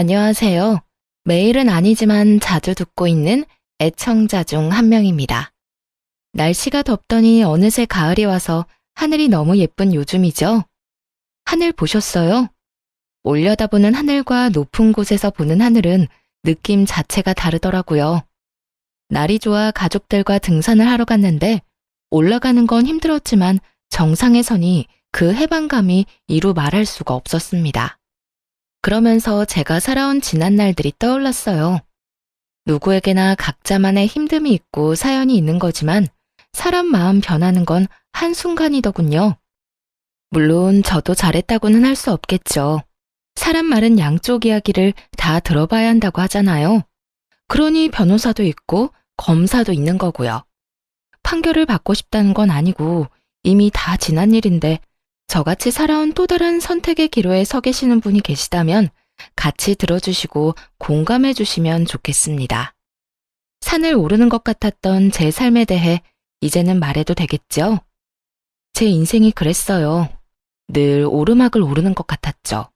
안녕하세요. 매일은 아니지만 자주 듣고 있는 애청자 중 한 명입니다. 날씨가 덥더니 어느새 가을이 와서 하늘이 너무 예쁜 요즘이죠. 하늘 보셨어요? 올려다보는 하늘과 높은 곳에서 보는 하늘은 느낌 자체가 다르더라고요. 날이 좋아 가족들과 등산을 하러 갔는데 올라가는 건 힘들었지만 정상에 서니 그 해방감이 이루 말할 수가 없었습니다. 그러면서 제가 살아온 지난 날들이 떠올랐어요. 누구에게나 각자만의 힘듦이 있고 사연이 있는 거지만 사람 마음 변하는 건 한순간이더군요. 물론 저도 잘했다고는 할 수 없겠죠. 사람 말은 양쪽 이야기를 다 들어봐야 한다고 하잖아요. 그러니 변호사도 있고 검사도 있는 거고요. 판결을 받고 싶다는 건 아니고 이미 다 지난 일인데 저같이 살아온 또 다른 선택의 기로에 서 계시는 분이 계시다면 같이 들어주시고 공감해 주시면 좋겠습니다. 산을 오르는 것 같았던 제 삶에 대해 이제는 말해도 되겠죠? 제 인생이 그랬어요. 늘 오르막을 오르는 것 같았죠.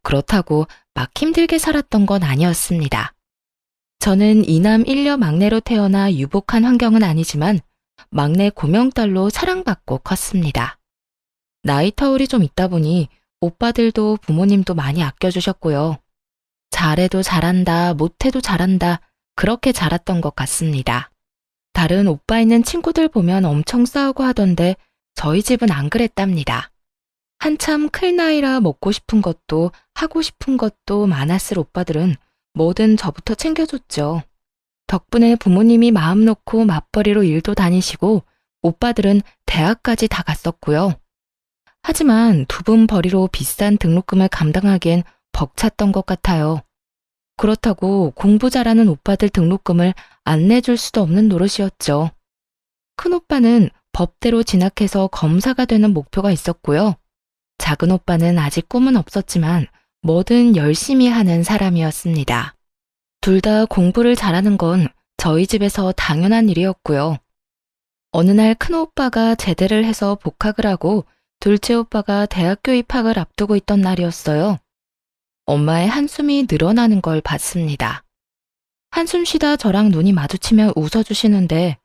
그렇다고 막 힘들게 살았던 건 아니었습니다. 저는 이남 일녀 막내로 태어나 유복한 환경은 아니지만 막내 고명딸로 사랑받고 컸습니다. 나이 터울이 좀 있다 보니 오빠들도 부모님도 많이 아껴주셨고요. 잘해도 잘한다, 못해도 잘한다, 그렇게 자랐던 것 같습니다. 다른 오빠 있는 친구들 보면 엄청 싸우고 하던데 저희 집은 안 그랬답니다. 한참 클 나이라 먹고 싶은 것도 하고 싶은 것도 많았을 오빠들은 뭐든 저부터 챙겨줬죠. 덕분에 부모님이 마음 놓고 맞벌이로 일도 다니시고 오빠들은 대학까지 다 갔었고요. 하지만 두 분 벌이로 비싼 등록금을 감당하기엔 벅찼던 것 같아요. 그렇다고 공부 잘하는 오빠들 등록금을 안 내줄 수도 없는 노릇이었죠. 큰오빠는 법대로 진학해서 검사가 되는 목표가 있었고요. 작은 오빠는 아직 꿈은 없었지만 뭐든 열심히 하는 사람이었습니다. 둘 다 공부를 잘하는 건 저희 집에서 당연한 일이었고요. 어느 날 큰오빠가 제대를 해서 복학을 하고 둘째 오빠가 대학교 입학을 앞두고 있던 날이었어요. 엄마의 한숨이 늘어나는 걸 봤습니다. 한숨 쉬다 저랑 눈이 마주치며 웃어주시는데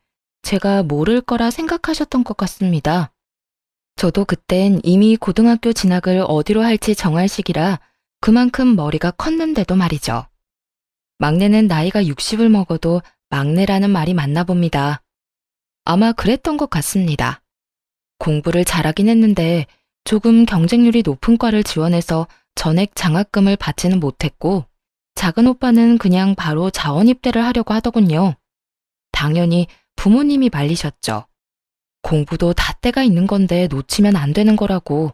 제가 모를 거라 생각하셨던 것 같습니다. 저도 그땐 이미 고등학교 진학을 어디로 할지 정할 시기라 그만큼 머리가 컸는데도 말이죠. 막내는 나이가 60을 먹어도 막내라는 말이 맞나 봅니다. 아마 그랬던 것 같습니다. 공부를 잘하긴 했는데 조금 경쟁률이 높은 과를 지원해서 전액 장학금을 받지는 못했고 작은 오빠는 그냥 바로 자원 입대를 하려고 하더군요. 당연히 부모님이 말리셨죠. 공부도 다 때가 있는 건데 놓치면 안 되는 거라고.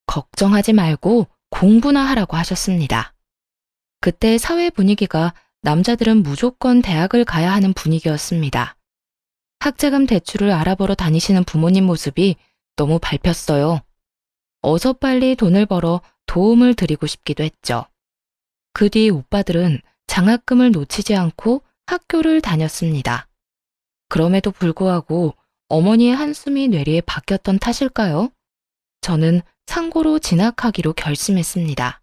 걱정하지 말고 공부나 하라고 하셨습니다. 그때 사회 분위기가 남자들은 무조건 대학을 가야 하는 분위기였습니다. 학자금 대출을 알아보러 다니시는 부모님 모습이 너무 밟혔어요. 어서 빨리 돈을 벌어 도움을 드리고 싶기도 했죠. 그 뒤 오빠들은 장학금을 놓치지 않고 학교를 다녔습니다. 그럼에도 불구하고 어머니의 한숨이 뇌리에 박혔던 탓일까요? 저는 상고로 진학하기로 결심했습니다.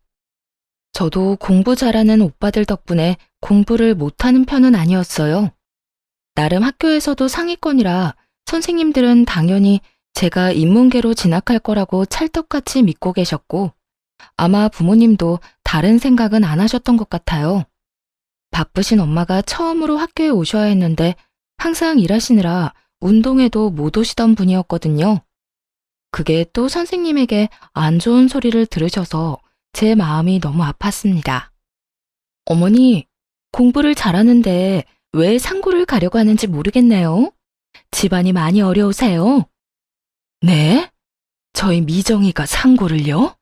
저도 공부 잘하는 오빠들 덕분에 공부를 못하는 편은 아니었어요. 나름 학교에서도 상위권이라 선생님들은 당연히 제가 인문계로 진학할 거라고 찰떡같이 믿고 계셨고 아마 부모님도 다른 생각은 안 하셨던 것 같아요. 바쁘신 엄마가 처음으로 학교에 오셔야 했는데 항상 일하시느라 운동회도 못 오시던 분이었거든요. 그게 또 선생님에게 안 좋은 소리를 들으셔서 제 마음이 너무 아팠습니다. 어머니, 공부를 잘하는데 왜 상고를 가려고 하는지 모르겠네요. 집안이 많이 어려우세요. 네? 저희 미정이가 상고를요?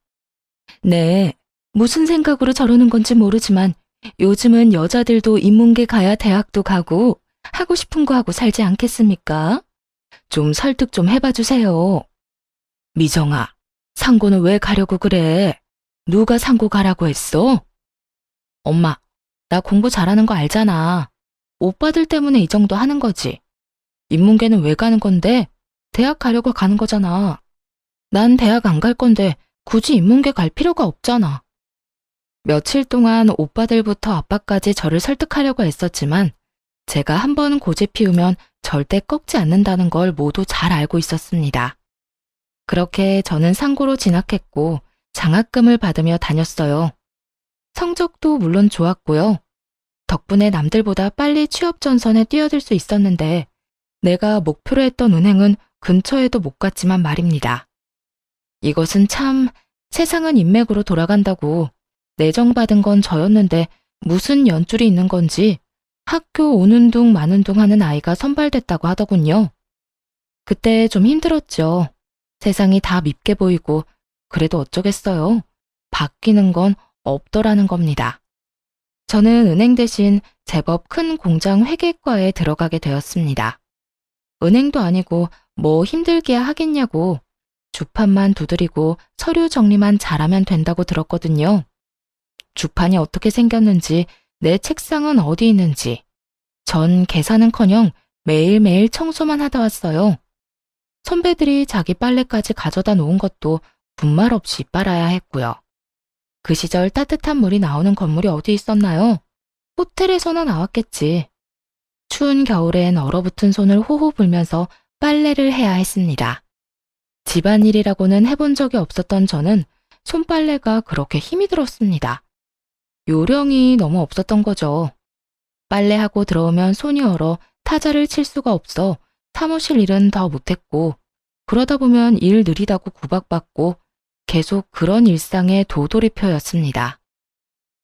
네, 무슨 생각으로 저러는 건지 모르지만 요즘은 여자들도 인문계 가야 대학도 가고 하고 싶은 거 하고 살지 않겠습니까? 좀 설득 좀 해봐 주세요. 미정아, 상고는 왜 가려고 그래? 누가 상고 가라고 했어? 엄마, 나 공부 잘하는 거 알잖아. 오빠들 때문에 이 정도 하는 거지. 인문계는 왜 가는 건데? 대학 가려고 가는 거잖아. 난 대학 안 갈 건데 굳이 인문계 갈 필요가 없잖아. 며칠 동안 오빠들부터 아빠까지 저를 설득하려고 애썼지만 제가 한 번 고집 피우면 절대 꺾지 않는다는 걸 모두 잘 알고 있었습니다. 그렇게 저는 상고로 진학했고 장학금을 받으며 다녔어요. 성적도 물론 좋았고요. 덕분에 남들보다 빨리 취업 전선에 뛰어들 수 있었는데 내가 목표로 했던 은행은 근처에도 못 갔지만 말입니다. 이것은 참 세상은 인맥으로 돌아간다고 내정받은 건 저였는데 무슨 연줄이 있는 건지 학교 오는 둥 마는 둥 하는 아이가 선발됐다고 하더군요. 그때 좀 힘들었죠. 세상이 다 밉게 보이고 그래도 어쩌겠어요. 바뀌는 건 없더라는 겁니다. 저는 은행 대신 제법 큰 공장 회계과에 들어가게 되었습니다. 은행도 아니고 뭐 힘들게야 하겠냐고 주판만 두드리고 서류 정리만 잘하면 된다고 들었거든요. 주판이 어떻게 생겼는지 내 책상은 어디 있는지 전 계산은커녕 매일매일 청소만 하다 왔어요. 선배들이 자기 빨래까지 가져다 놓은 것도 분말 없이 빨아야 했고요. 그 시절 따뜻한 물이 나오는 건물이 어디 있었나요? 호텔에서나 나왔겠지. 추운 겨울엔 얼어붙은 손을 호호 불면서 빨래를 해야 했습니다. 집안일이라고는 해본 적이 없었던 저는 손빨래가 그렇게 힘이 들었습니다. 요령이 너무 없었던 거죠. 빨래하고 들어오면 손이 얼어 타자를 칠 수가 없어 사무실 일은 더 못했고 그러다 보면 일 느리다고 구박받고 계속 그런 일상의 도돌이표였습니다.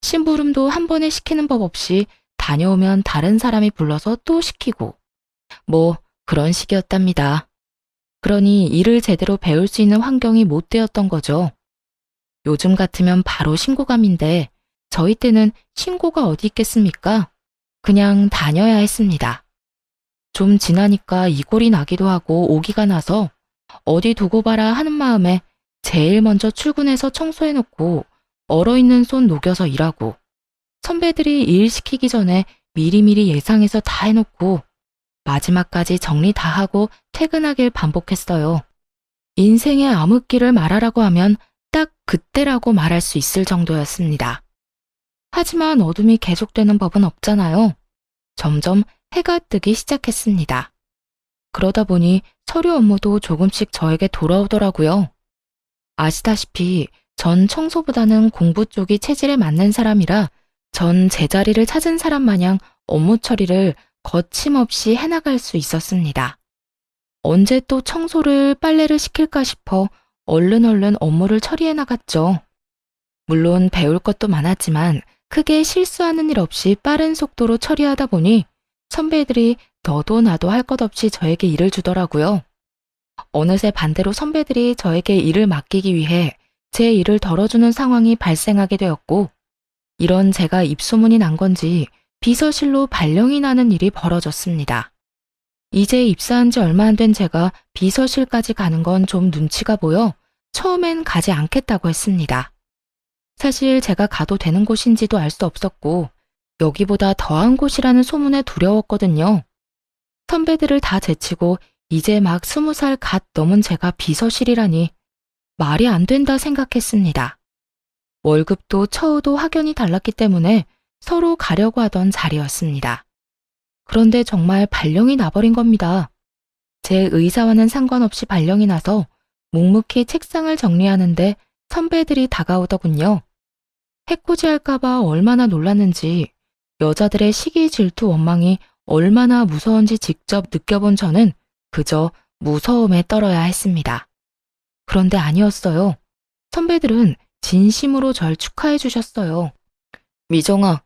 심부름도 한 번에 시키는 법 없이 다녀오면 다른 사람이 불러서 또 시키고 뭐 그런 식이었답니다. 그러니 일을 제대로 배울 수 있는 환경이 못 되었던 거죠. 요즘 같으면 바로 신고감인데 저희 때는 신고가 어디 있겠습니까? 그냥 다녀야 했습니다. 좀 지나니까 이골이 나기도 하고 오기가 나서 어디 두고 봐라 하는 마음에 제일 먼저 출근해서 청소해놓고 얼어있는 손 녹여서 일하고 선배들이 일 시키기 전에 미리미리 예상해서 다 해놓고 마지막까지 정리 다 하고 퇴근하길 반복했어요. 인생의 암흑기를 말하라고 하면 딱 그때라고 말할 수 있을 정도였습니다. 하지만 어둠이 계속되는 법은 없잖아요. 점점 해가 뜨기 시작했습니다. 그러다 보니 서류 업무도 조금씩 저에게 돌아오더라고요. 아시다시피 전 청소보다는 공부 쪽이 체질에 맞는 사람이라 전 제자리를 찾은 사람 마냥 업무 처리를 거침없이 해나갈 수 있었습니다. 언제 또 청소를 빨래를 시킬까 싶어 얼른 업무를 처리해 나갔죠. 물론 배울 것도 많았지만 크게 실수하는 일 없이 빠른 속도로 처리하다 보니 선배들이 너도 나도 할 것 없이 저에게 일을 주더라고요. 어느새 반대로 선배들이 저에게 일을 맡기기 위해 제 일을 덜어주는 상황이 발생하게 되었고 이런 제가 입소문이 난 건지 비서실로 발령이 나는 일이 벌어졌습니다. 이제 입사한 지 얼마 안 된 제가 비서실까지 가는 건 좀 눈치가 보여 처음엔 가지 않겠다고 했습니다. 사실 제가 가도 되는 곳인지도 알 수 없었고 여기보다 더한 곳이라는 소문에 두려웠거든요. 선배들을 다 제치고 이제 막 20살 갓 넘은 제가 비서실이라니 말이 안 된다 생각했습니다. 월급도 처우도 확연히 달랐기 때문에 서로 가려고 하던 자리였습니다. 그런데 정말 발령이 나버린 겁니다. 제 의사와는 상관없이 발령이 나서 묵묵히 책상을 정리하는데 선배들이 다가오더군요. 해코지할까봐 얼마나 놀랐는지 여자들의 시기 질투 원망이 얼마나 무서운지 직접 느껴본 저는 그저 무서움에 떨어야 했습니다. 그런데 아니었어요. 선배들은 진심으로 절 축하해 주셨어요. 미정아,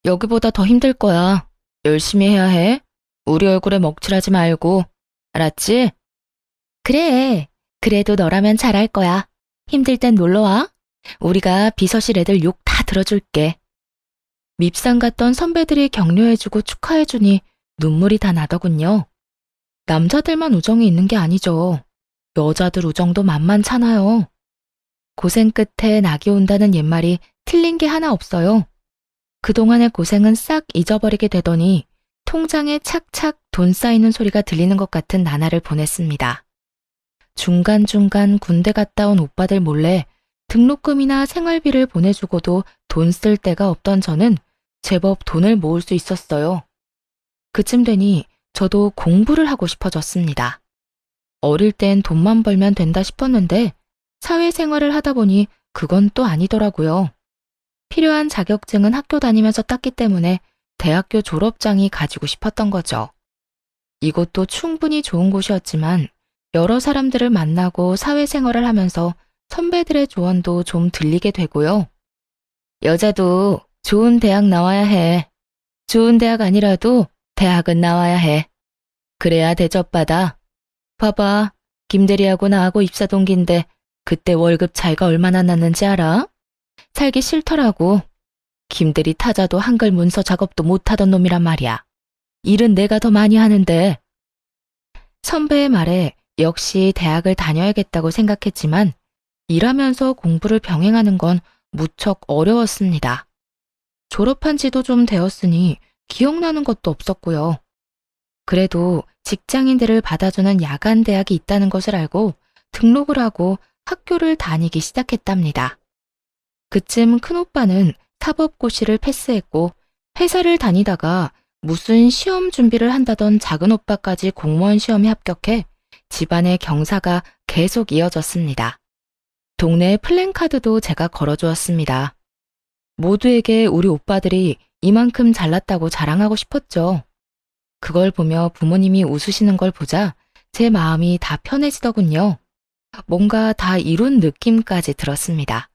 여기보다 더 힘들 거야. 열심히 해야 해. 우리 얼굴에 먹칠하지 말고. 알았지? 그래. 그래도 너라면 잘할 거야. 힘들 땐 놀러와. 우리가 비서실 애들 욕 다 들어줄게. 밉상 같던 선배들이 격려해주고 축하해주니 눈물이 다 나더군요. 남자들만 우정이 있는 게 아니죠. 여자들 우정도 만만찮아요. 고생 끝에 낙이 온다는 옛말이 틀린 게 하나 없어요. 그동안의 고생은 싹 잊어버리게 되더니 통장에 착착 돈 쌓이는 소리가 들리는 것 같은 나날을 보냈습니다. 중간중간 군대 갔다 온 오빠들 몰래 등록금이나 생활비를 보내주고도 돈 쓸 데가 없던 저는 제법 돈을 모을 수 있었어요. 그쯤 되니 저도 공부를 하고 싶어졌습니다. 어릴 땐 돈만 벌면 된다 싶었는데 사회생활을 하다 보니 그건 또 아니더라고요. 필요한 자격증은 학교 다니면서 땄기 때문에 대학교 졸업장이 가지고 싶었던 거죠. 이곳도 충분히 좋은 곳이었지만 여러 사람들을 만나고 사회생활을 하면서 선배들의 조언도 좀 들리게 되고요. 여자도 좋은 대학 나와야 해. 좋은 대학 아니라도 대학은 나와야 해. 그래야 대접받아. 봐봐, 김대리하고 나하고 입사 동기인데 그때 월급 차이가 얼마나 났는지 알아? 살기 싫더라고. 김대리 타자도 한글 문서 작업도 못하던 놈이란 말이야. 일은 내가 더 많이 하는데. 선배의 말에 역시 대학을 다녀야겠다고 생각했지만 일하면서 공부를 병행하는 건 무척 어려웠습니다. 졸업한 지도 좀 되었으니 기억나는 것도 없었고요. 그래도 직장인들을 받아주는 야간 대학이 있다는 것을 알고 등록을 하고 학교를 다니기 시작했답니다. 그쯤 큰오빠는 사법고시를 패스했고 회사를 다니다가 무슨 시험 준비를 한다던 작은오빠까지 공무원 시험에 합격해 집안의 경사가 계속 이어졌습니다. 동네 플랜카드도 제가 걸어주었습니다. 모두에게 우리 오빠들이 이만큼 잘났다고 자랑하고 싶었죠. 그걸 보며 부모님이 웃으시는 걸 보자 제 마음이 다 편해지더군요. 뭔가 다 이룬 느낌까지 들었습니다.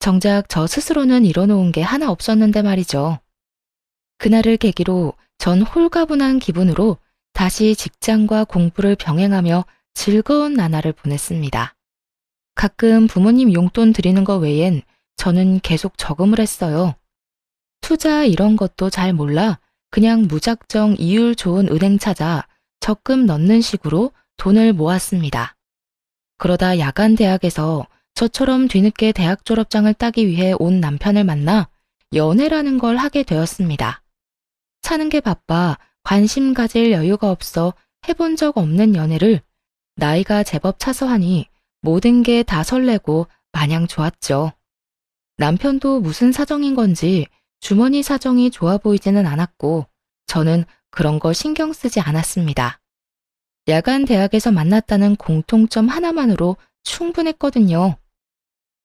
정작 저 스스로는 이뤄놓은 게 하나 없었는데 말이죠. 그날을 계기로 전 홀가분한 기분으로 다시 직장과 공부를 병행하며 즐거운 나날을 보냈습니다. 가끔 부모님 용돈 드리는 거 외엔 저는 계속 저금을 했어요. 투자 이런 것도 잘 몰라 그냥 무작정 이율 좋은 은행 찾아 적금 넣는 식으로 돈을 모았습니다. 그러다 야간 대학에서 저처럼 뒤늦게 대학 졸업장을 따기 위해 온 남편을 만나 연애라는 걸 하게 되었습니다. 사는 게 바빠 관심 가질 여유가 없어 해본 적 없는 연애를 나이가 제법 차서 하니 모든 게 다 설레고 마냥 좋았죠. 남편도 무슨 사정인 건지 주머니 사정이 좋아 보이지는 않았고 저는 그런 거 신경 쓰지 않았습니다. 야간 대학에서 만났다는 공통점 하나만으로 충분했거든요.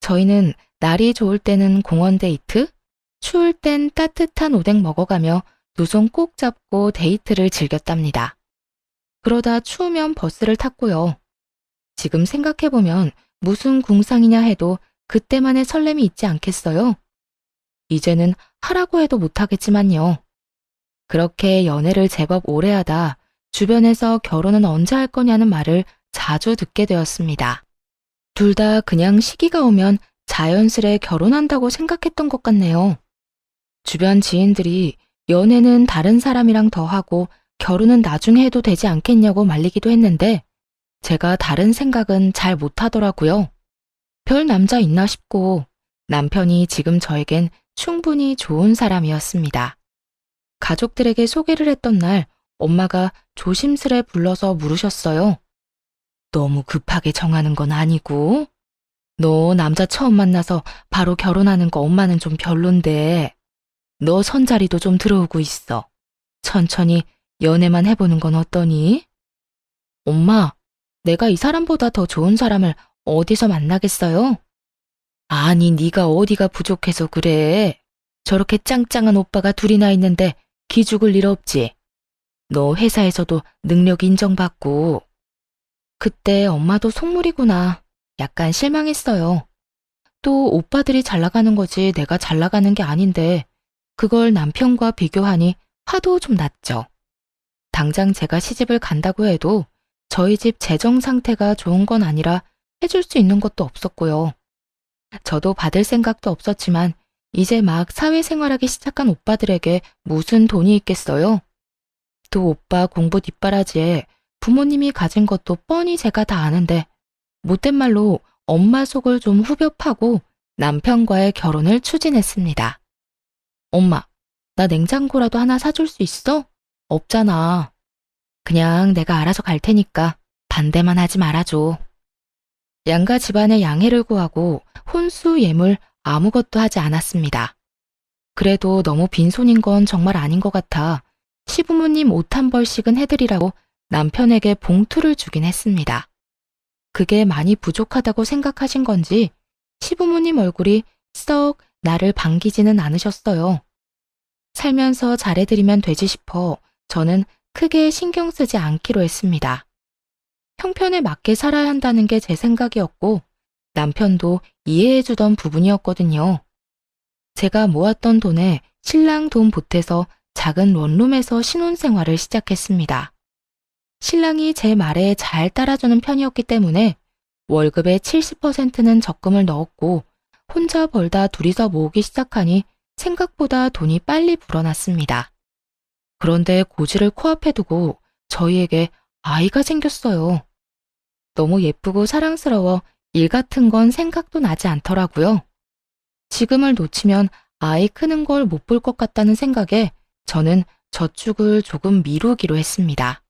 저희는 날이 좋을 때는 공원 데이트, 추울 땐 따뜻한 오뎅 먹어가며 두 손 꼭 잡고 데이트를 즐겼답니다. 그러다 추우면 버스를 탔고요. 지금 생각해보면 무슨 궁상이냐 해도 그때만의 설렘이 있지 않겠어요? 이제는 하라고 해도 못하겠지만요. 그렇게 연애를 제법 오래 하다 주변에서 결혼은 언제 할 거냐는 말을 자주 듣게 되었습니다. 둘 다 그냥 시기가 오면 자연스레 결혼한다고 생각했던 것 같네요. 주변 지인들이 연애는 다른 사람이랑 더 하고 결혼은 나중에 해도 되지 않겠냐고 말리기도 했는데 제가 다른 생각은 잘 못하더라고요. 별 남자 있나 싶고 남편이 지금 저에겐 충분히 좋은 사람이었습니다. 가족들에게 소개를 했던 날 엄마가 조심스레 불러서 물으셨어요. 너무 급하게 정하는 건 아니고? 너 남자 처음 만나서 바로 결혼하는 거 엄마는 좀 별론데 너 선자리도 좀 들어오고 있어. 천천히 연애만 해보는 건 어떠니? 엄마, 내가 이 사람보다 더 좋은 사람을 어디서 만나겠어요? 아니, 네가 어디가 부족해서 그래. 저렇게 짱짱한 오빠가 둘이나 있는데 기죽을 일 없지. 너 회사에서도 능력 인정받고. 그때 엄마도 속물이구나. 약간 실망했어요. 또 오빠들이 잘 나가는 거지 내가 잘 나가는 게 아닌데 그걸 남편과 비교하니 화도 좀 났죠. 당장 제가 시집을 간다고 해도 저희 집 재정 상태가 좋은 건 아니라 해줄 수 있는 것도 없었고요. 저도 받을 생각도 없었지만 이제 막 사회생활하기 시작한 오빠들에게 무슨 돈이 있겠어요? 또 오빠 공부 뒷바라지에 부모님이 가진 것도 뻔히 제가 다 아는데 못된 말로 엄마 속을 좀 후벼 파고 남편과의 결혼을 추진했습니다. 엄마, 나 냉장고라도 하나 사줄 수 있어? 없잖아. 그냥 내가 알아서 갈 테니까 반대만 하지 말아줘. 양가 집안의 양해를 구하고 혼수 예물 아무것도 하지 않았습니다. 그래도 너무 빈손인 건 정말 아닌 것 같아 시부모님 옷 한 벌씩은 해드리라고 남편에게 봉투를 주긴 했습니다. 그게 많이 부족하다고 생각하신 건지 시부모님 얼굴이 썩 나를 반기지는 않으셨어요. 살면서 잘해드리면 되지 싶어 저는 크게 신경 쓰지 않기로 했습니다. 형편에 맞게 살아야 한다는 게 제 생각이었고 남편도 이해해주던 부분이었거든요. 제가 모았던 돈에 신랑 돈 보태서 작은 원룸에서 신혼생활을 시작했습니다. 신랑이 제 말에 잘 따라주는 편이었기 때문에 월급의 70%는 적금을 넣었고 혼자 벌다 둘이서 모으기 시작하니 생각보다 돈이 빨리 불어났습니다. 그런데 고지를 코앞에 두고 저희에게 아이가 생겼어요. 너무 예쁘고 사랑스러워 일 같은 건 생각도 나지 않더라고요. 지금을 놓치면 아이 크는 걸 못 볼 것 같다는 생각에 저는 저축을 조금 미루기로 했습니다.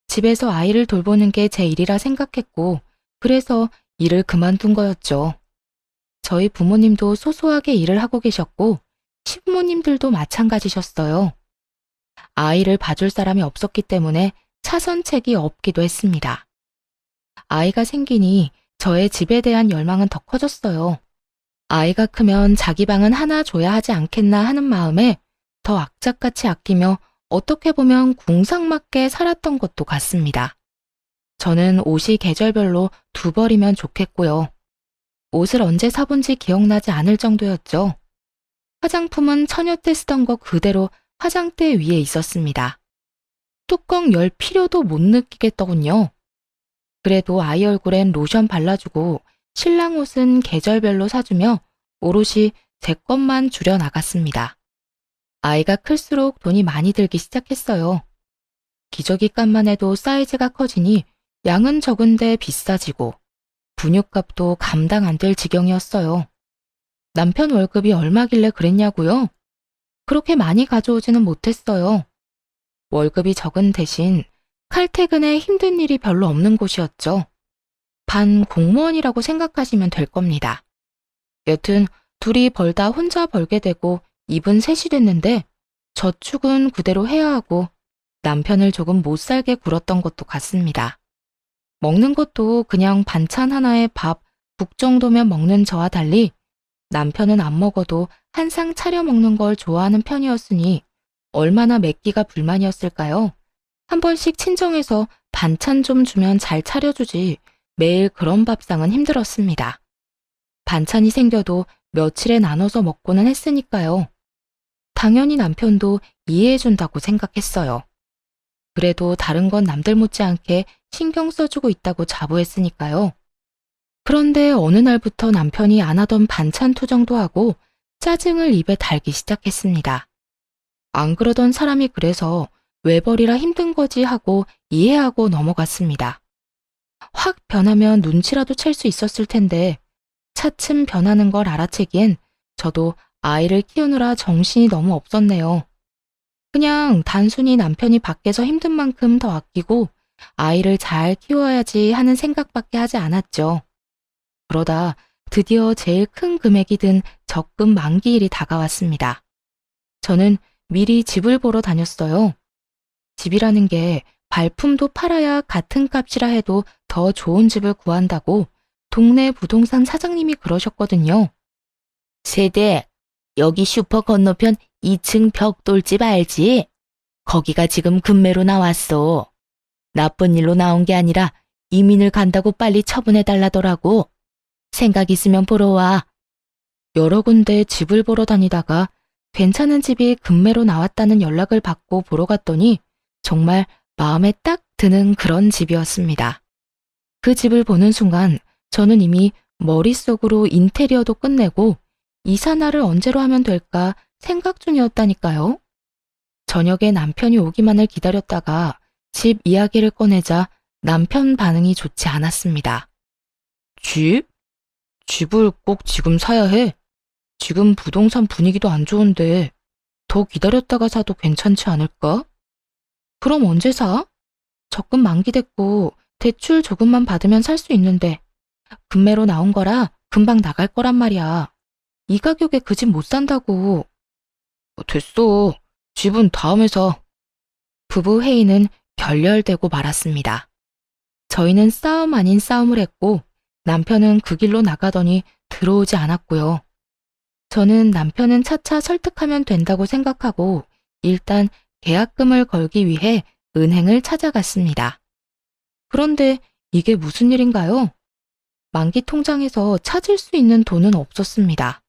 집에서 아이를 돌보는 게 제 일이라 생각했고 그래서 일을 그만둔 거였죠. 저희 부모님도 소소하게 일을 하고 계셨고 시부모님들도 마찬가지셨어요. 아이를 봐줄 사람이 없었기 때문에 차선책이 없기도 했습니다. 아이가 생기니 저의 집에 대한 열망은 더 커졌어요. 아이가 크면 자기 방은 하나 줘야 하지 않겠나 하는 마음에 더 악착같이 아끼며 어떻게 보면 궁상맞게 살았던 것도 같습니다. 저는 옷이 계절별로 2벌이면 좋겠고요. 옷을 언제 사본지 기억나지 않을 정도였죠. 화장품은 처녀 때 쓰던 거 그대로 화장대 위에 있었습니다. 뚜껑 열 필요도 못 느끼겠더군요. 그래도 아이 얼굴엔 로션 발라주고 신랑 옷은 계절별로 사주며 오롯이 제 것만 줄여 나갔습니다. 아이가 클수록 돈이 많이 들기 시작했어요. 기저귀값만 해도 사이즈가 커지니 양은 적은데 비싸지고 분유값도 감당 안 될 지경이었어요. 남편 월급이 얼마길래 그랬냐고요? 그렇게 많이 가져오지는 못했어요. 월급이 적은 대신 칼퇴근에 힘든 일이 별로 없는 곳이었죠. 반 공무원이라고 생각하시면 될 겁니다. 여튼 둘이 벌다 혼자 벌게 되고 입은 셋이 됐는데 저축은 그대로 해야 하고 남편을 조금 못 살게 굴었던 것도 같습니다. 먹는 것도 그냥 반찬 하나에 밥 국 정도면 먹는 저와 달리 남편은 안 먹어도 한 상 차려 먹는 걸 좋아하는 편이었으니 얼마나 맵기가 불만이었을까요? 한 번씩 친정에서 반찬 좀 주면 잘 차려주지 매일 그런 밥상은 힘들었습니다. 반찬이 생겨도 며칠에 나눠서 먹고는 했으니까요. 당연히 남편도 이해해준다고 생각했어요. 그래도 다른 건 남들 못지않게 신경 써주고 있다고 자부했으니까요. 그런데 어느 날부터 남편이 안 하던 반찬 투정도 하고 짜증을 입에 달기 시작했습니다. 안 그러던 사람이 그래서 외벌이라 힘든 거지 하고 이해하고 넘어갔습니다. 확 변하면 눈치라도 챌 수 있었을 텐데 차츰 변하는 걸 알아채기엔 저도 아이를 키우느라 정신이 너무 없었네요. 그냥 단순히 남편이 밖에서 힘든 만큼 더 아끼고 아이를 잘 키워야지 하는 생각밖에 하지 않았죠. 그러다 드디어 제일 큰 금액이 든 적금 만기일이 다가왔습니다. 저는 미리 집을 보러 다녔어요. 집이라는 게 발품도 팔아야 같은 값이라 해도 더 좋은 집을 구한다고 동네 부동산 사장님이 그러셨거든요. 세대, 여기 슈퍼 건너편 2층 벽돌집 알지? 거기가 지금 급매로 나왔어. 나쁜 일로 나온 게 아니라 이민을 간다고 빨리 처분해달라더라고. 생각 있으면 보러 와. 여러 군데 집을 보러 다니다가 괜찮은 집이 급매로 나왔다는 연락을 받고 보러 갔더니 정말 마음에 딱 드는 그런 집이었습니다. 그 집을 보는 순간 저는 이미 머릿속으로 인테리어도 끝내고 이사 날을 언제로 하면 될까 생각 중이었다니까요. 저녁에 남편이 오기만을 기다렸다가 집 이야기를 꺼내자 남편 반응이 좋지 않았습니다. 집? 집을 꼭 지금 사야 해? 지금 부동산 분위기도 안 좋은데 더 기다렸다가 사도 괜찮지 않을까? 그럼 언제 사? 적금 만기됐고 대출 조금만 받으면 살 수 있는데 금매로 나온 거라 금방 나갈 거란 말이야. 이 가격에 그 집 못 산다고. 됐어. 집은 다음에 사. 부부 회의는 결렬되고 말았습니다. 저희는 싸움 아닌 싸움을 했고 남편은 그 길로 나가더니 들어오지 않았고요. 저는 남편은 차차 설득하면 된다고 생각하고 일단 계약금을 걸기 위해 은행을 찾아갔습니다. 그런데 이게 무슨 일인가요? 만기 통장에서 찾을 수 있는 돈은 없었습니다.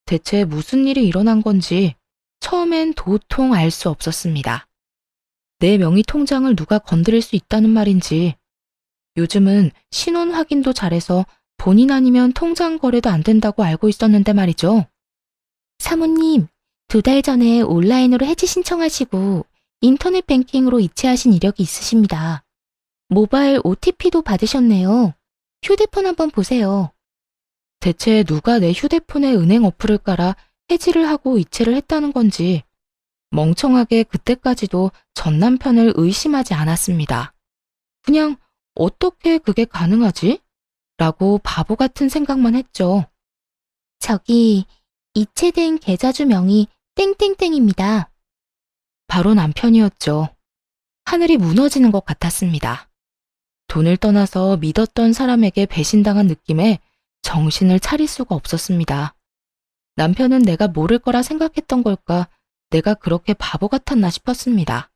대체 무슨 일이 일어난 건지 처음엔 도통 알 수 없었습니다. 내 명의 통장을 누가 건드릴 수 있다는 말인지, 요즘은 신원 확인도 잘해서 본인 아니면 통장 거래도 안 된다고 알고 있었는데 말이죠. 사모님, 2달 전에 온라인으로 해지 신청하시고 인터넷 뱅킹으로 이체하신 이력이 있으십니다. 모바일 OTP도 받으셨네요. 휴대폰 한번 보세요. 대체 누가 내 휴대폰에 은행 어플을 깔아 해지를 하고 이체를 했다는 건지 멍청하게 그때까지도 전 남편을 의심하지 않았습니다. 그냥 어떻게 그게 가능하지? 라고 바보 같은 생각만 했죠. 저기 이체된 계좌주 명이 땡땡땡입니다. 바로 남편이었죠. 하늘이 무너지는 것 같았습니다. 돈을 떠나서 믿었던 사람에게 배신당한 느낌에 정신을 차릴 수가 없었습니다. 남편은 내가 모를 거라 생각했던 걸까, 내가 그렇게 바보 같았나 싶었습니다.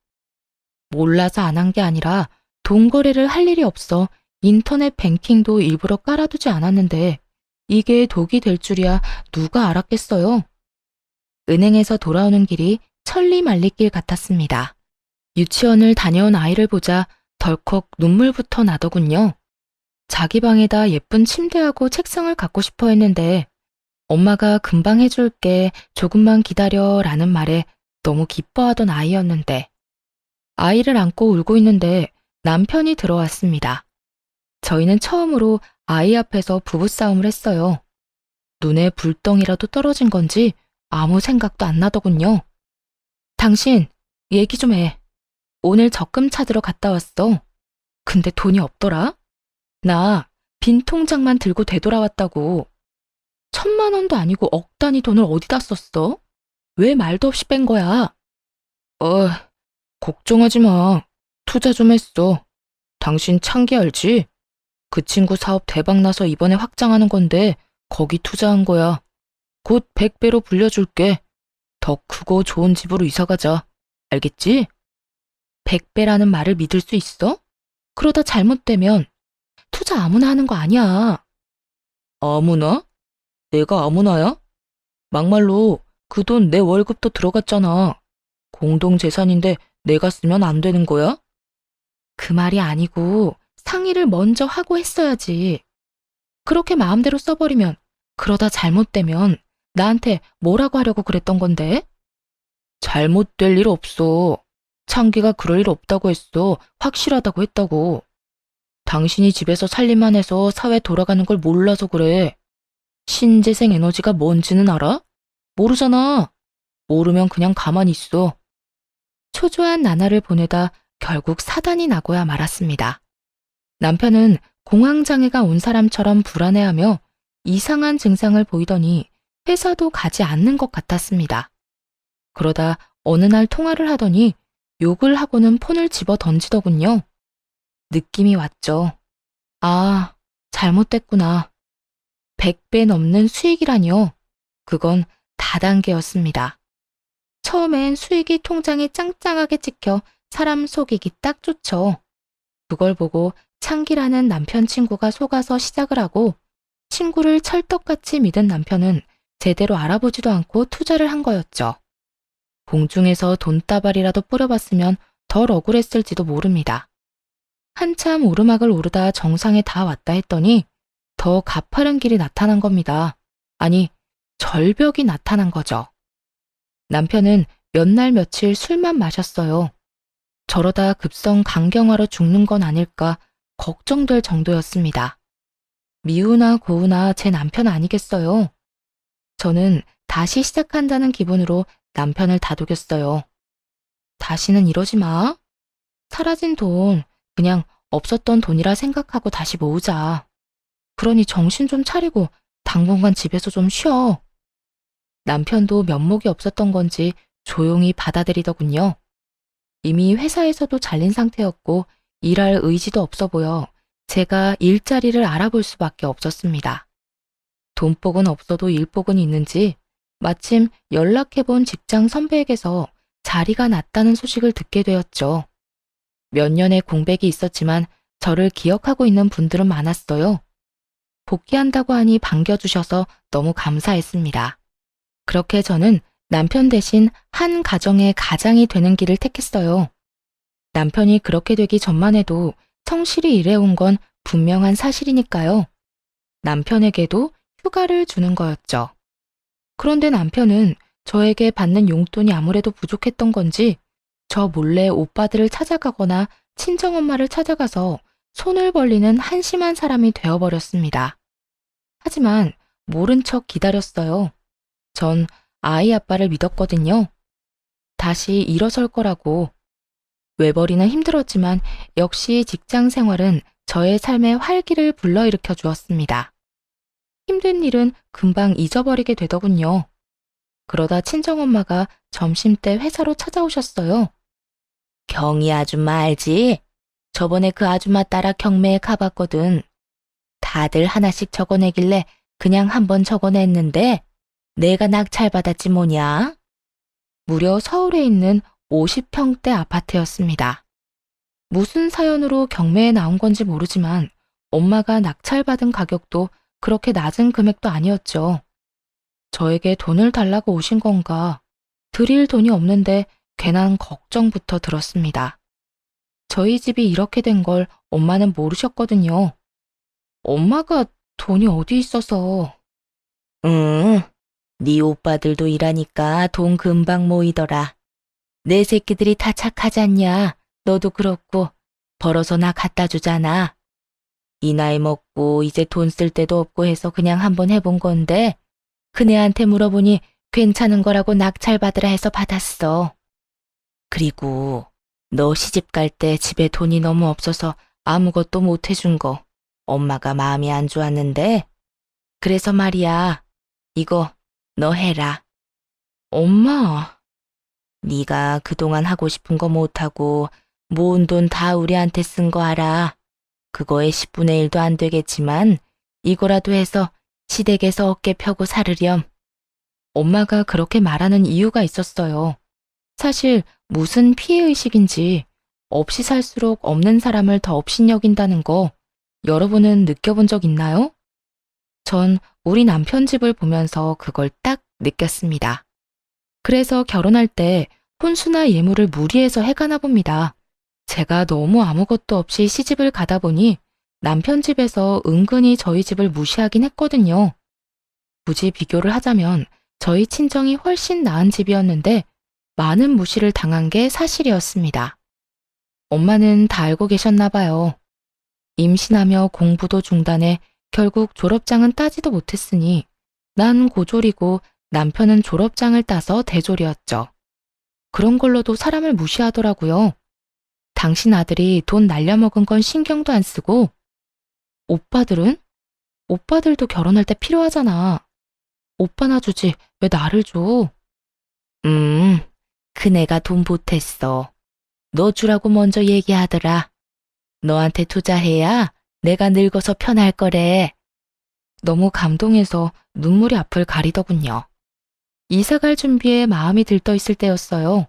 몰라서 안 한 게 아니라 돈 거래를 할 일이 없어 인터넷 뱅킹도 일부러 깔아두지 않았는데 이게 독이 될 줄이야 누가 알았겠어요. 은행에서 돌아오는 길이 천리말리길 같았습니다. 유치원을 다녀온 아이를 보자 덜컥 눈물부터 나더군요. 자기 방에다 예쁜 침대하고 책상을 갖고 싶어 했는데 엄마가 금방 해줄게, 조금만 기다려 라는 말에 너무 기뻐하던 아이였는데, 아이를 안고 울고 있는데 남편이 들어왔습니다. 저희는 처음으로 아이 앞에서 부부싸움을 했어요. 눈에 불덩이라도 떨어진 건지 아무 생각도 안 나더군요. 당신, 얘기 좀 해. 오늘 적금 찾으러 갔다 왔어. 근데 돈이 없더라? 나 빈 통장만 들고 되돌아왔다고. 1,000만 원도 아니고 억 단위 돈을 어디다 썼어? 왜 말도 없이 뺀 거야? 어, 걱정하지 마. 투자 좀 했어. 당신 창기 알지? 그 친구 사업 대박 나서 이번에 확장하는 건데 거기 투자한 거야. 곧 100배로 불려줄게. 더 크고 좋은 집으로 이사 가자. 알겠지? 100배라는 말을 믿을 수 있어? 그러다 잘못되면 투자 아무나 하는 거 아니야. 아무나? 내가 아무나야? 막말로 그 돈 내 월급도 들어갔잖아. 공동재산인데 내가 쓰면 안 되는 거야? 그 말이 아니고 상의를 먼저 하고 했어야지. 그렇게 마음대로 써버리면 그러다 잘못되면 나한테 뭐라고 하려고 그랬던 건데? 잘못될 일 없어. 창기가 그럴 일 없다고 했어. 확실하다고 했다고. 당신이 집에서 살림만 해서 사회 돌아가는 걸 몰라서 그래. 신재생 에너지가 뭔지는 알아? 모르잖아. 모르면 그냥 가만히 있어. 초조한 나날을 보내다 결국 사단이 나고야 말았습니다. 남편은 공황장애가 온 사람처럼 불안해하며 이상한 증상을 보이더니 회사도 가지 않는 것 같았습니다. 그러다 어느 날 통화를 하더니 욕을 하고는 폰을 집어 던지더군요. 느낌이 왔죠. 아, 잘못됐구나. 100배 넘는 수익이라니요. 그건 다단계였습니다. 처음엔 수익이 통장에 짱짱하게 찍혀 사람 속이기 딱 좋죠. 그걸 보고 창기라는 남편 친구가 속아서 시작을 하고 친구를 찰떡같이 믿은 남편은 제대로 알아보지도 않고 투자를 한 거였죠. 공중에서 돈다발이라도 뿌려봤으면 덜 억울했을지도 모릅니다. 한참 오르막을 오르다 정상에 다 왔다 했더니 더 가파른 길이 나타난 겁니다. 아니, 절벽이 나타난 거죠. 남편은 몇 날 며칠 술만 마셨어요. 저러다 급성 간경화로 죽는 건 아닐까 걱정될 정도였습니다. 미우나 고우나 제 남편 아니겠어요? 저는 다시 시작한다는 기분으로 남편을 다독였어요. 다시는 이러지 마. 사라진 돈, 그냥 없었던 돈이라 생각하고 다시 모으자. 그러니 정신 좀 차리고 당분간 집에서 좀 쉬어. 남편도 면목이 없었던 건지 조용히 받아들이더군요. 이미 회사에서도 잘린 상태였고 일할 의지도 없어 보여 제가 일자리를 알아볼 수밖에 없었습니다. 돈복은 없어도 일복은 있는지 마침 연락해본 직장 선배에게서 자리가 났다는 소식을 듣게 되었죠. 몇 년의 공백이 있었지만 저를 기억하고 있는 분들은 많았어요. 복귀한다고 하니 반겨주셔서 너무 감사했습니다. 그렇게 저는 남편 대신 한 가정의 가장이 되는 길을 택했어요. 남편이 그렇게 되기 전만 해도 성실히 일해온 건 분명한 사실이니까요. 남편에게도 휴가를 주는 거였죠. 그런데 남편은 저에게 받는 용돈이 아무래도 부족했던 건지 저 몰래 오빠들을 찾아가거나 친정엄마를 찾아가서 손을 벌리는 한심한 사람이 되어버렸습니다. 하지만 모른 척 기다렸어요. 전 아이 아빠를 믿었거든요. 다시 일어설 거라고. 외벌이는 힘들었지만 역시 직장 생활은 저의 삶에 활기를 불러일으켜 주었습니다. 힘든 일은 금방 잊어버리게 되더군요. 그러다 친정엄마가 점심때 회사로 찾아오셨어요. 경희 아줌마 알지? 저번에 그 아줌마 따라 경매에 가봤거든. 다들 하나씩 적어내길래 그냥 한번 적어냈는데 내가 낙찰받았지 뭐냐? 무려 서울에 있는 50평대 아파트였습니다. 무슨 사연으로 경매에 나온 건지 모르지만 엄마가 낙찰받은 가격도 그렇게 낮은 금액도 아니었죠. 저에게 돈을 달라고 오신 건가? 드릴 돈이 없는데 괜한 걱정부터 들었습니다. 저희 집이 이렇게 된 걸 엄마는 모르셨거든요. 엄마가 돈이 어디 있어서. 응, 네 오빠들도 일하니까 돈 금방 모이더라. 내 새끼들이 다 착하잖냐. 너도 그렇고 벌어서 나 갖다 주잖아. 이 나이 먹고 이제 돈 쓸 데도 없고 해서 그냥 한번 해본 건데 그네한테 물어보니 괜찮은 거라고 낙찰 받으라 해서 받았어. 그리고 너 시집 갈 때 집에 돈이 너무 없어서 아무것도 못 해준 거 엄마가 마음이 안 좋았는데 그래서 말이야. 이거 너 해라. 엄마. 네가 그동안 하고 싶은 거 못하고 모은 돈 다 우리한테 쓴 거 알아. 그거의 10분의 1도 안 되겠지만 이거라도 해서 시댁에서 어깨 펴고 살으렴. 엄마가 그렇게 말하는 이유가 있었어요. 사실 무슨 피해의식인지 없이 살수록 없는 사람을 더 업신여긴다는 거 여러분은 느껴본 적 있나요? 전 우리 남편 집을 보면서 그걸 딱 느꼈습니다. 그래서 결혼할 때 혼수나 예물을 무리해서 해가나 봅니다. 제가 너무 아무것도 없이 시집을 가다 보니 남편 집에서 은근히 저희 집을 무시하긴 했거든요. 굳이 비교를 하자면 저희 친정이 훨씬 나은 집이었는데 많은 무시를 당한 게 사실이었습니다. 엄마는 다 알고 계셨나 봐요. 임신하며 공부도 중단해 결국 졸업장은 따지도 못했으니 난 고졸이고 남편은 졸업장을 따서 대졸이었죠. 그런 걸로도 사람을 무시하더라고요. 당신 아들이 돈 날려먹은 건 신경도 안 쓰고 오빠들은? 오빠들도 결혼할 때 필요하잖아. 오빠나 주지 왜 나를 줘? 그네가 돈 보탰어. 너 주라고 먼저 얘기하더라. 너한테 투자해야 내가 늙어서 편할 거래. 너무 감동해서 눈물이 앞을 가리더군요. 이사갈 준비에 마음이 들떠 있을 때였어요.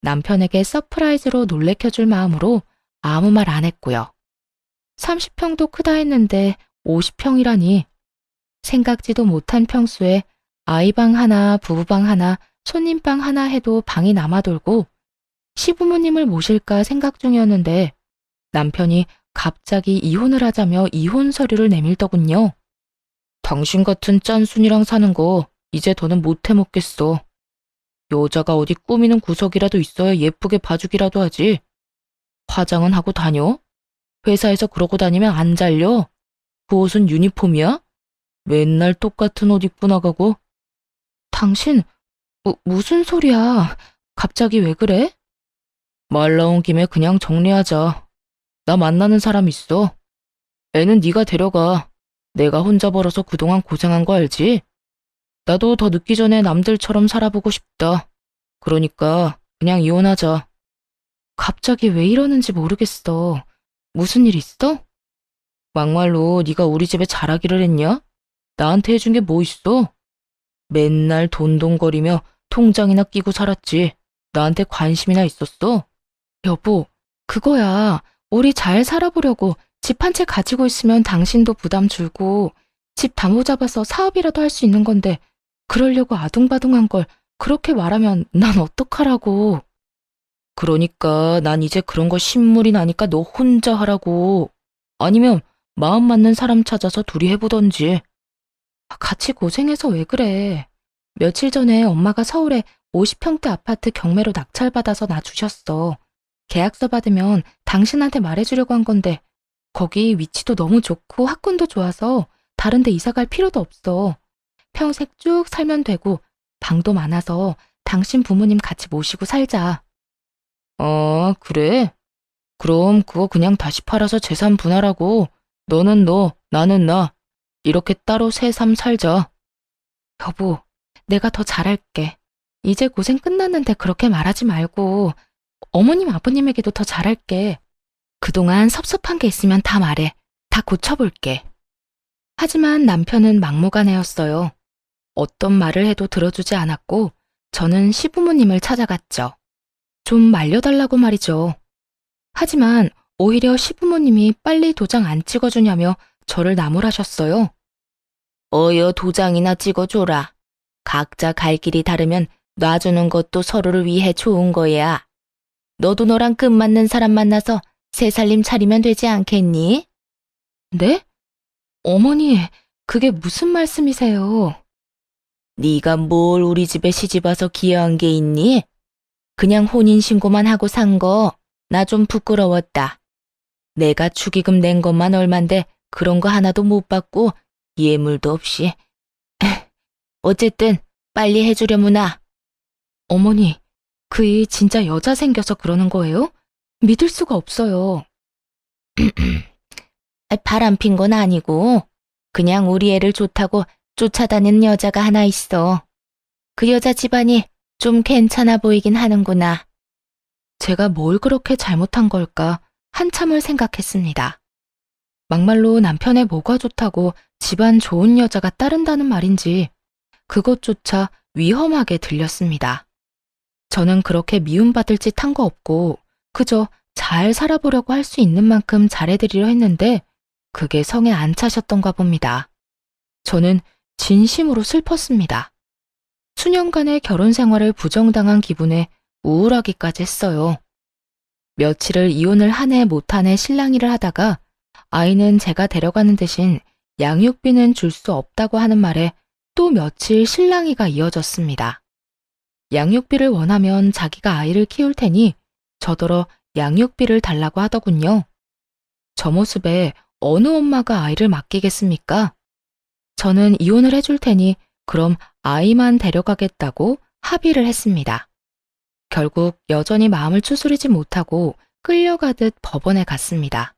남편에게 서프라이즈로 놀래켜줄 마음으로 아무 말 안 했고요. 30평도 크다 했는데 50평이라니. 생각지도 못한 평수에 아이방 하나, 부부방 하나, 손님방 하나 해도 방이 남아돌고 시부모님을 모실까 생각 중이었는데 남편이 갑자기 이혼을 하자며 이혼 서류를 내밀더군요. 당신 같은 짠순이랑 사는 거 이제 더는 못 해먹겠어. 여자가 어디 꾸미는 구석이라도 있어야 예쁘게 봐주기라도 하지. 화장은 하고 다녀? 회사에서 그러고 다니면 안 잘려? 그 옷은 유니폼이야? 맨날 똑같은 옷 입고 나가고. 당신 무슨 소리야? 갑자기 왜 그래? 말 나온 김에 그냥 정리하자. 나 만나는 사람 있어. 애는 네가 데려가. 내가 혼자 벌어서 그동안 고생한 거 알지? 나도 더 늦기 전에 남들처럼 살아보고 싶다. 그러니까 그냥 이혼하자. 갑자기 왜 이러는지 모르겠어. 무슨 일 있어? 막말로 네가 우리 집에 잘하기를 했냐? 나한테 해준 게 뭐 있어? 맨날 돈돈거리며 통장이나 끼고 살았지. 나한테 관심이나 있었어? 여보, 그거야. 우리 잘 살아보려고 집 한 채 가지고 있으면 당신도 부담 줄고 집 담보 잡아서 사업이라도 할 수 있는 건데 그러려고 아둥바둥한 걸 그렇게 말하면 난 어떡하라고. 그러니까 난 이제 그런 거 신물이 나니까 너 혼자 하라고. 아니면 마음 맞는 사람 찾아서 둘이 해보던지. 같이 고생해서 왜 그래. 며칠 전에 엄마가 서울에 50평대 아파트 경매로 낙찰받아서 놔주셨어. 계약서 받으면 당신한테 말해주려고 한 건데 거기 위치도 너무 좋고 학군도 좋아서 다른 데 이사 갈 필요도 없어. 평생 쭉 살면 되고 방도 많아서 당신 부모님 같이 모시고 살자. 그래? 그럼 그거 그냥 다시 팔아서 재산 분할하고 너는 너, 나는 나. 이렇게 따로 새삼 살자. 여보, 내가 더 잘할게. 이제 고생 끝났는데 그렇게 말하지 말고 어머님 아버님에게도 더 잘할게. 그동안 섭섭한 게 있으면 다 말해. 다 고쳐볼게. 하지만 남편은 막무가내였어요. 어떤 말을 해도 들어주지 않았고 저는 시부모님을 찾아갔죠. 좀 말려달라고 말이죠. 하지만 오히려 시부모님이 빨리 도장 안 찍어주냐며 저를 나무라셨어요. 어여 도장이나 찍어줘라. 각자 갈 길이 다르면 놔주는 것도 서로를 위해 좋은 거야. 너도 너랑 끝맞는 사람 만나서 새 살림 차리면 되지 않겠니? 네? 어머니, 그게 무슨 말씀이세요? 네가 뭘 우리 집에 시집와서 기여한 게 있니? 그냥 혼인신고만 하고 산 거 나 좀 부끄러웠다. 내가 축의금 낸 것만 얼만데 그런 거 하나도 못 받고 예물도 없이. 어쨌든 빨리 해주려무나. 어머니, 그 이 진짜 여자 생겨서 그러는 거예요? 믿을 수가 없어요. 바람 핀 건 아니고 그냥 우리 애를 좋다고 쫓아다니는 여자가 하나 있어. 그 여자 집안이 좀 괜찮아 보이긴 하는구나. 제가 뭘 그렇게 잘못한 걸까 한참을 생각했습니다. 막말로 남편의 뭐가 좋다고 집안 좋은 여자가 따른다는 말인지 그것조차 위험하게 들렸습니다. 저는 그렇게 미움받을 짓 한 거 없고 그저 잘 살아보려고 할 수 있는 만큼 잘해드리려 했는데 그게 성에 안 차셨던가 봅니다. 저는 진심으로 슬펐습니다. 수년간의 결혼 생활을 부정당한 기분에 우울하기까지 했어요. 며칠을 이혼을 한 해 못 한 해 실랑이를 하다가 아이는 제가 데려가는 대신 양육비는 줄 수 없다고 하는 말에 또 며칠 실랑이가 이어졌습니다. 양육비를 원하면 자기가 아이를 키울 테니 저더러 양육비를 달라고 하더군요. 저 모습에 어느 엄마가 아이를 맡기겠습니까? 저는 이혼을 해줄 테니 그럼 아이만 데려가겠다고 합의를 했습니다. 결국 여전히 마음을 추스리지 못하고 끌려가듯 법원에 갔습니다.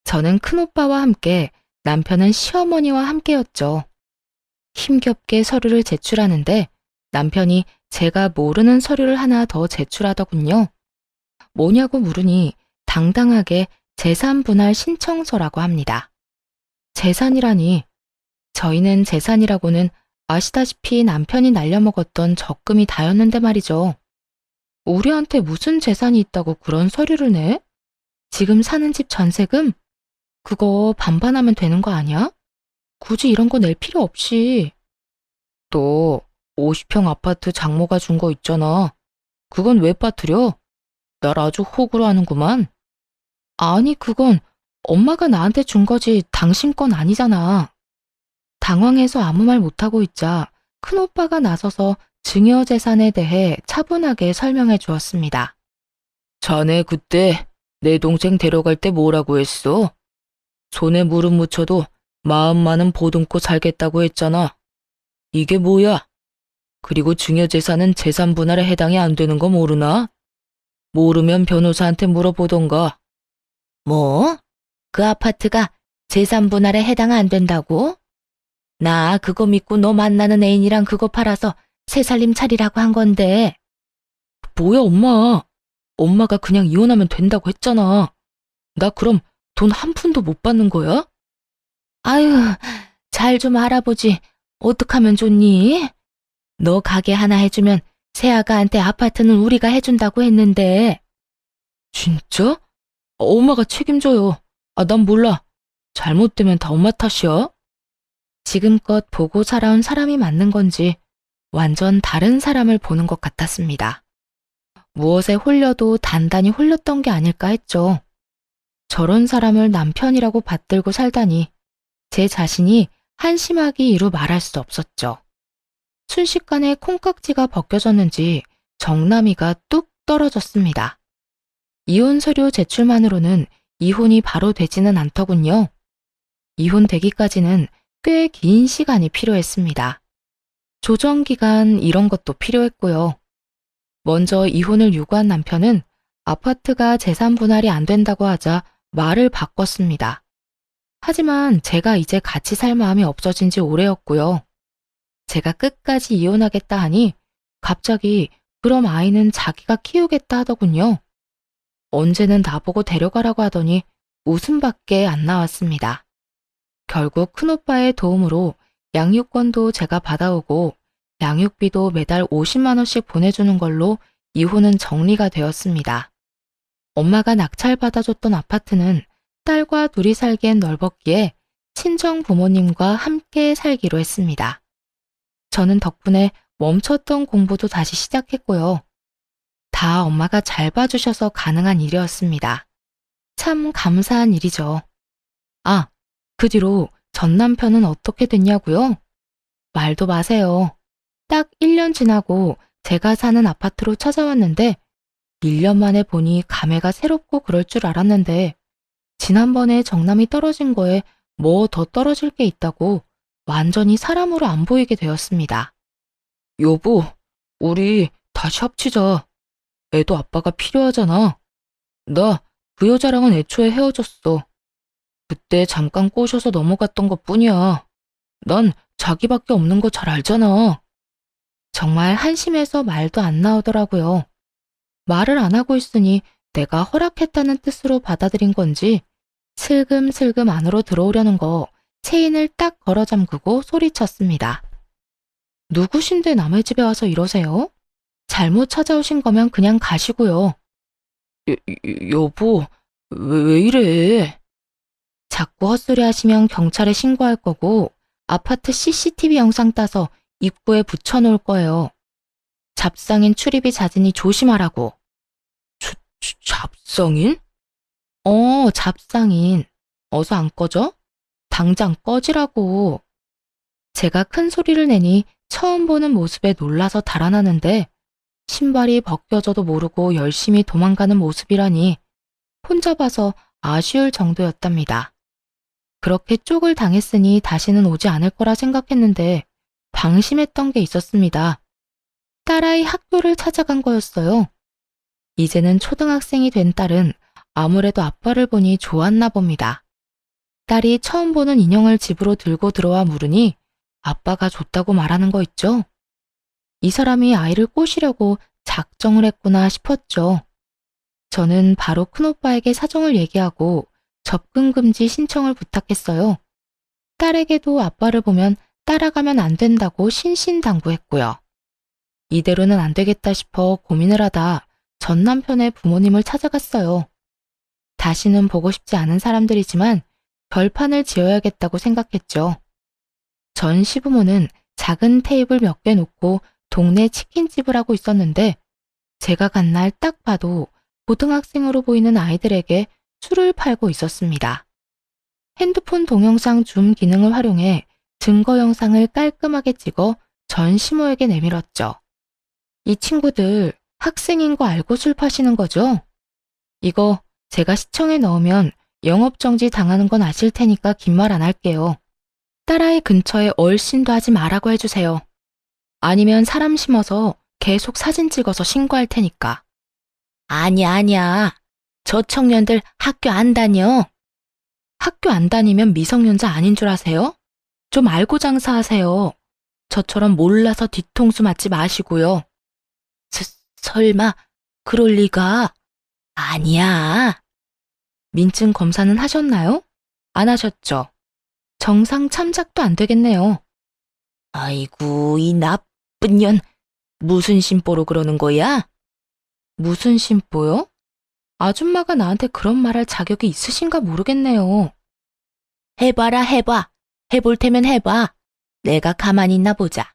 저는 큰오빠와 함께 남편은 시어머니와 함께였죠. 힘겹게 서류를 제출하는데 남편이 제가 모르는 서류를 하나 더 제출하더군요. 뭐냐고 물으니 당당하게 재산분할 신청서라고 합니다. 재산이라니, 저희는 재산이라고는 아시다시피 남편이 날려먹었던 적금이 다였는데 말이죠. 우리한테 무슨 재산이 있다고 그런 서류를 내? 지금 사는 집 전세금? 그거 반반하면 되는 거 아니야? 굳이 이런 거 낼 필요 없이. 또 50평 아파트 장모가 준 거 있잖아. 그건 왜 빠뜨려? 날 아주 호구로 하는구만. 아니, 그건 엄마가 나한테 준 거지 당신 건 아니잖아. 당황해서 아무 말 못하고 있자 큰오빠가 나서서 증여재산에 대해 차분하게 설명해 주었습니다. 자네 그때 내 동생 데려갈 때 뭐라고 했어? 손에 무릎 묻혀도 마음만은 보듬고 살겠다고 했잖아. 이게 뭐야? 그리고 증여재산은 재산 분할에 해당이 안 되는 거 모르나? 모르면 변호사한테 물어보던가. 뭐? 그 아파트가 재산 분할에 해당 안 된다고? 나 그거 믿고 너 만나는 애인이랑 그거 팔아서 새 살림 차리라고 한 건데. 뭐야, 엄마. 엄마가 그냥 이혼하면 된다고 했잖아. 나 그럼 돈 한 푼도 못 받는 거야? 아유, 잘 좀 알아보지. 어떡하면 좋니? 너 가게 하나 해주면 새아가한테 아파트는 우리가 해준다고 했는데. 진짜? 엄마가 책임져요. 난 몰라. 잘못되면 다 엄마 탓이야. 지금껏 보고 살아온 사람이 맞는 건지 완전 다른 사람을 보는 것 같았습니다. 무엇에 홀려도 단단히 홀렸던 게 아닐까 했죠. 저런 사람을 남편이라고 받들고 살다니 제 자신이 한심하기 이루 말할 수 없었죠. 순식간에 콩깍지가 벗겨졌는지 정남이가 뚝 떨어졌습니다. 이혼 서류 제출만으로는 이혼이 바로 되지는 않더군요. 이혼되기까지는 꽤 긴 시간이 필요했습니다. 조정기간 이런 것도 필요했고요. 먼저 이혼을 요구한 남편은 아파트가 재산 분할이 안 된다고 하자 말을 바꿨습니다. 하지만 제가 이제 같이 살 마음이 없어진 지 오래였고요. 제가 끝까지 이혼하겠다 하니 갑자기 그럼 아이는 자기가 키우겠다 하더군요. 언제는 나보고 데려가라고 하더니 웃음밖에 안 나왔습니다. 결국 큰오빠의 도움으로 양육권도 제가 받아오고 양육비도 매달 50만 원씩 보내주는 걸로 이혼은 정리가 되었습니다. 엄마가 낙찰받아줬던 아파트는 딸과 둘이 살기엔 넓었기에 친정 부모님과 함께 살기로 했습니다. 저는 덕분에 멈췄던 공부도 다시 시작했고요. 다 엄마가 잘 봐주셔서 가능한 일이었습니다. 참 감사한 일이죠. 그 뒤로 전 남편은 어떻게 됐냐고요? 말도 마세요. 딱 1년 지나고 제가 사는 아파트로 찾아왔는데 1년 만에 보니 감회가 새롭고 그럴 줄 알았는데 지난번에 정남이 떨어진 거에 뭐 더 떨어질 게 있다고 완전히 사람으로 안 보이게 되었습니다. 여보, 우리 다시 합치자. 애도 아빠가 필요하잖아. 나 그 여자랑은 애초에 헤어졌어. 그때 잠깐 꼬셔서 넘어갔던 것뿐이야. 난 자기밖에 없는 거 잘 알잖아. 정말 한심해서 말도 안 나오더라고요. 말을 안 하고 있으니 내가 허락했다는 뜻으로 받아들인 건지 슬금슬금 안으로 들어오려는 거 체인을 딱 걸어 잠그고 소리쳤습니다. 누구신데 남의 집에 와서 이러세요? 잘못 찾아오신 거면 그냥 가시고요. 여보, 왜 이래? 자꾸 헛소리 하시면 경찰에 신고할 거고 아파트 CCTV 영상 따서 입구에 붙여놓을 거예요. 잡상인 출입이 잦으니 조심하라고. 잡상인? 잡상인. 어서 안 꺼져? 당장 꺼지라고. 제가 큰 소리를 내니 처음 보는 모습에 놀라서 달아나는데 신발이 벗겨져도 모르고 열심히 도망가는 모습이라니 혼자 봐서 아쉬울 정도였답니다. 그렇게 쪽을 당했으니 다시는 오지 않을 거라 생각했는데 방심했던 게 있었습니다. 딸아이 학교를 찾아간 거였어요. 이제는 초등학생이 된 딸은 아무래도 아빠를 보니 좋았나 봅니다. 딸이 처음 보는 인형을 집으로 들고 들어와 물으니 아빠가 줬다고 말하는 거 있죠? 이 사람이 아이를 꼬시려고 작정을 했구나 싶었죠. 저는 바로 큰오빠에게 사정을 얘기하고 접근 금지 신청을 부탁했어요. 딸에게도 아빠를 보면 따라가면 안 된다고 신신당부했고요. 이대로는 안 되겠다 싶어 고민을 하다 전 남편의 부모님을 찾아갔어요. 다시는 보고 싶지 않은 사람들이지만 결판을 지어야겠다고 생각했죠. 전 시부모는 작은 테이블 몇 개 놓고 동네 치킨집을 하고 있었는데 제가 간 날 딱 봐도 고등학생으로 보이는 아이들에게 술을 팔고 있었습니다. 핸드폰 동영상 줌 기능을 활용해 증거 영상을 깔끔하게 찍어 전 시모에게 내밀었죠. 이 친구들 학생인 거 알고 술 파시는 거죠? 이거 제가 시청에 넣으면 영업정지 당하는 건 아실 테니까 긴 말 안 할게요. 딸아이 근처에 얼씬도 하지 말라고 해주세요. 아니면 사람 심어서 계속 사진 찍어서 신고할 테니까. 아니야. 저 청년들 학교 안 다녀. 학교 안 다니면 미성년자 아닌 줄 아세요? 좀 알고 장사하세요. 저처럼 몰라서 뒤통수 맞지 마시고요. 설마 그럴 리가? 아니야. 민증 검사는 하셨나요? 안 하셨죠? 정상 참작도 안 되겠네요. 아이고, 이 나쁜 년. 무슨 심보로 그러는 거야? 무슨 심보요? 아줌마가 나한테 그런 말할 자격이 있으신가 모르겠네요. 해봐라, 해봐. 해볼 테면 해봐. 내가 가만히 있나 보자.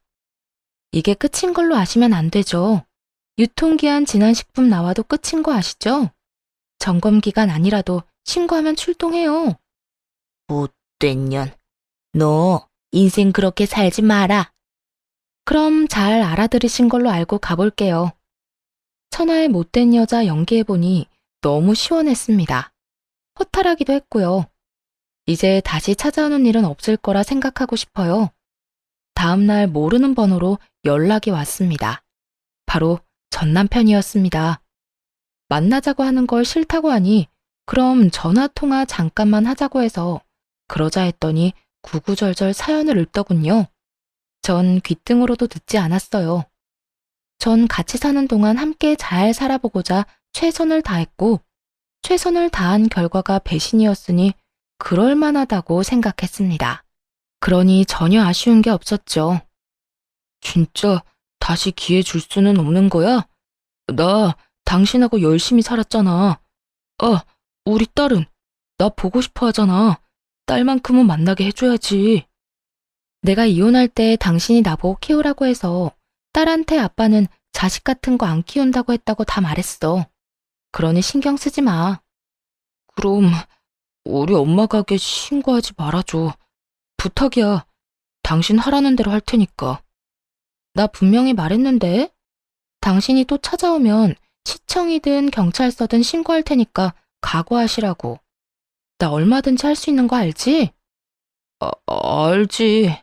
이게 끝인 걸로 아시면 안 되죠. 유통기한 지난 식품 나와도 끝인 거 아시죠? 점검기간 아니라도 신고하면 출동해요. 못된 년. 너 인생 그렇게 살지 마라. 그럼 잘 알아들으신 걸로 알고 가볼게요. 천하의 못된 여자 연기해보니 너무 시원했습니다. 허탈하기도 했고요. 이제 다시 찾아오는 일은 없을 거라 생각하고 싶어요. 다음날 모르는 번호로 연락이 왔습니다. 바로 전 남편이었습니다. 만나자고 하는 걸 싫다고 하니 그럼 전화통화 잠깐만 하자고 해서 그러자 했더니 구구절절 사연을 읊더군요. 전 귓등으로도 듣지 않았어요. 전 같이 사는 동안 함께 잘 살아보고자 최선을 다했고 최선을 다한 결과가 배신이었으니 그럴만하다고 생각했습니다. 그러니 전혀 아쉬운 게 없었죠. 진짜 다시 기회 줄 수는 없는 거야? 나 당신하고 열심히 살았잖아. 우리 딸은 나 보고 싶어 하잖아. 딸만큼은 만나게 해줘야지. 내가 이혼할 때 당신이 나보고 키우라고 해서 딸한테 아빠는 자식 같은 거 안 키운다고 했다고 다 말했어. 그러니 신경 쓰지 마. 그럼 우리 엄마 가게 신고하지 말아줘. 부탁이야. 당신 하라는 대로 할 테니까. 나 분명히 말했는데. 당신이 또 찾아오면 시청이든 경찰서든 신고할 테니까 각오하시라고. 나 얼마든지 할 수 있는 거 알지? 알지.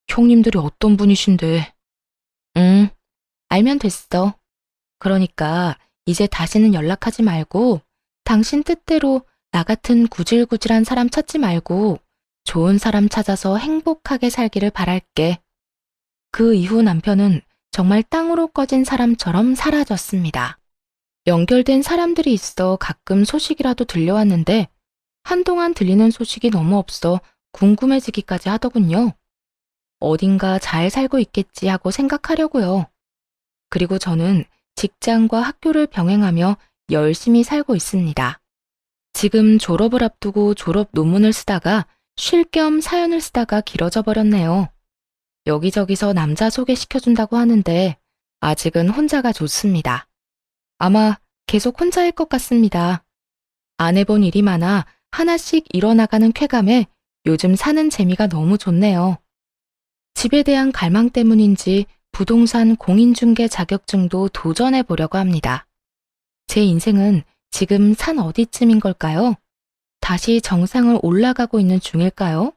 형님들이 어떤 분이신데. 응, 알면 됐어. 그러니까 이제 다시는 연락하지 말고 당신 뜻대로 나 같은 구질구질한 사람 찾지 말고 좋은 사람 찾아서 행복하게 살기를 바랄게. 그 이후 남편은 정말 땅으로 꺼진 사람처럼 사라졌습니다. 연결된 사람들이 있어 가끔 소식이라도 들려왔는데 한동안 들리는 소식이 너무 없어 궁금해지기까지 하더군요. 어딘가 잘 살고 있겠지 하고 생각하려고요. 그리고 저는 직장과 학교를 병행하며 열심히 살고 있습니다. 지금 졸업을 앞두고 졸업 논문을 쓰다가 쉴 겸 사연을 쓰다가 길어져 버렸네요. 여기저기서 남자 소개시켜준다고 하는데 아직은 혼자가 좋습니다. 아마 계속 혼자일 것 같습니다. 안 해본 일이 많아 하나씩 일어나가는 쾌감에 요즘 사는 재미가 너무 좋네요. 집에 대한 갈망 때문인지 부동산 공인중개 자격증도 도전해 보려고 합니다. 제 인생은 지금 산 어디쯤인 걸까요? 다시 정상을 올라가고 있는 중일까요?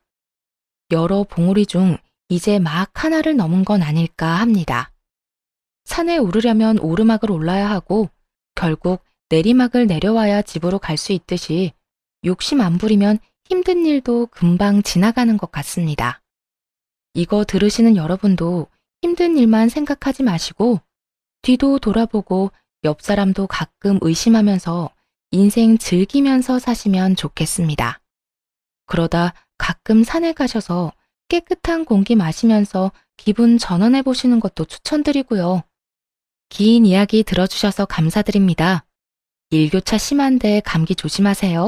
여러 봉우리 중 이제 막 하나를 넘은 건 아닐까 합니다. 산에 오르려면 오르막을 올라야 하고 결국 내리막을 내려와야 집으로 갈 수 있듯이 욕심 안 부리면 힘든 일도 금방 지나가는 것 같습니다. 이거 들으시는 여러분도 힘든 일만 생각하지 마시고 뒤도 돌아보고 옆 사람도 가끔 의심하면서 인생 즐기면서 사시면 좋겠습니다. 그러다 가끔 산에 가셔서 깨끗한 공기 마시면서 기분 전환해 보시는 것도 추천드리고요. 긴 이야기 들어주셔서 감사드립니다. 일교차 심한데 감기 조심하세요.